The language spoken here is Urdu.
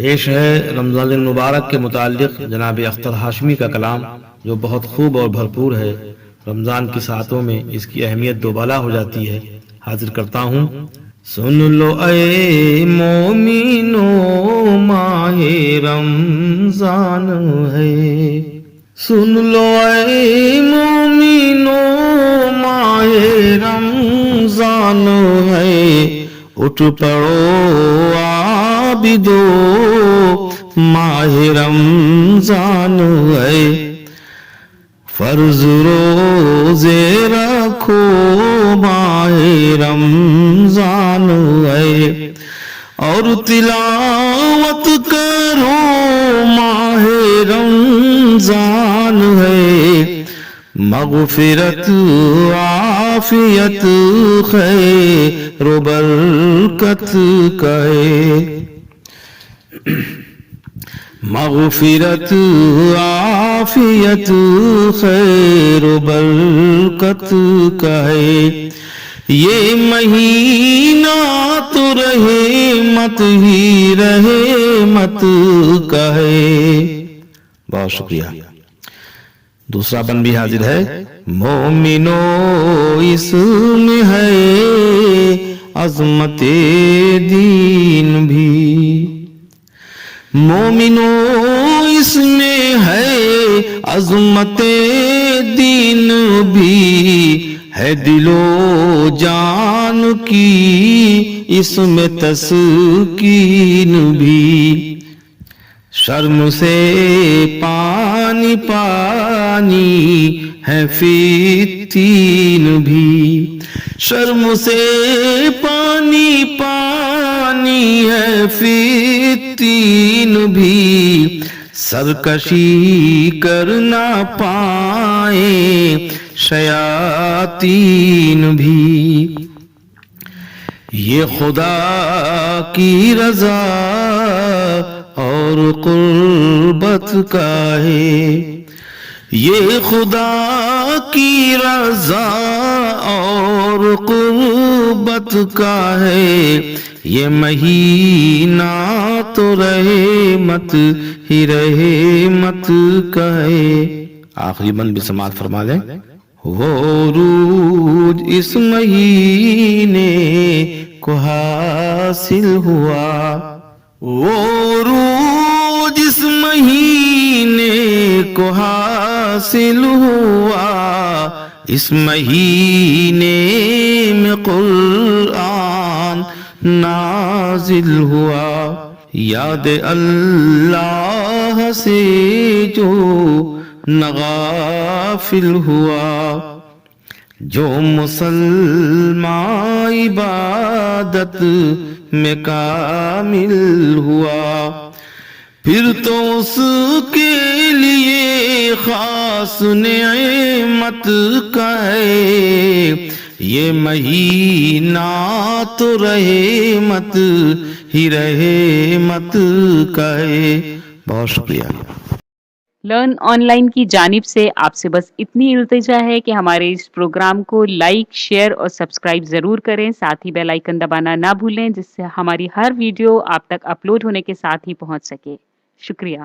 پیش ہے رمضان المبارک کے متعلق جناب اختر ہاشمی کا کلام، جو بہت خوب اور بھرپور ہے۔ رمضان کی ساعتوں میں اس کی اہمیت دوبالا ہو جاتی ہے۔ حاضر کرتا ہوں۔ سن لو اے مومنو، ماہ رمضان ہے، سن لو اے مومنو، ماہ رمضان ہے، اٹھ پڑو عابدو، ماہ رمضان ہے، فرض روزے رکھو، ماہ رمضان ہے، اور تلاوت کرو، ماہ رمضان ہے، مغفرت عافیت خیر و برکت کا ہے، مغفرت عافیت خیر و برکت کا ہے، یہ مہینہ تو رحمت ہی رحمت کا ہے۔ بہت شکریہ۔ دوسرا بند بھی حاضر ہے۔ مومنو اس میں ہے عظمت دین بھی، مومنو اس میں ہے عظمت دین بھی، ہے دل و جان کی اس میں تسکین بھی، شرم سے پانی پانی ہے فتین بھی، شرم سے پانی پانی ہے فتین بھی، سرکشی کرنا پائیں شیاطین بھی، یہ خدا کی رضا اور قربت کا ہے، یہ خدا کی رضا اور قربت کا ہے، یہ مہینہ تو رحمت ہی رحمت کا ہے۔ آخری بند بھی سماعت فرما لیں۔ وہ عروج اس مہینے کو حاصل ہوا، وہ عروج اس مہینے کو حاصل ہوا، اس مہینے میں قرآن نازل ہوا، یاد اللہ سے جو نہ غافل ہوا، جو مسلمان عبادت میں کامل ہوا، پھر تو اس کے لیے خاص نعمت کا ہے، یہ مہینہ تو رحمت ہی رحمت کا ہے۔ بہت شکریہ۔ لرن آن لائن کی جانب سے آپ سے بس اتنی التجا ہے کہ ہمارے اس پروگرام کو لائک، شیئر اور سبسکرائب ضرور کریں، ساتھ ہی بیل آئیکن دبانا نہ بھولیں، جس سے ہماری ہر ویڈیو آپ تک اپلوڈ ہونے کے ساتھ ہی پہنچ سکے۔ شکریہ۔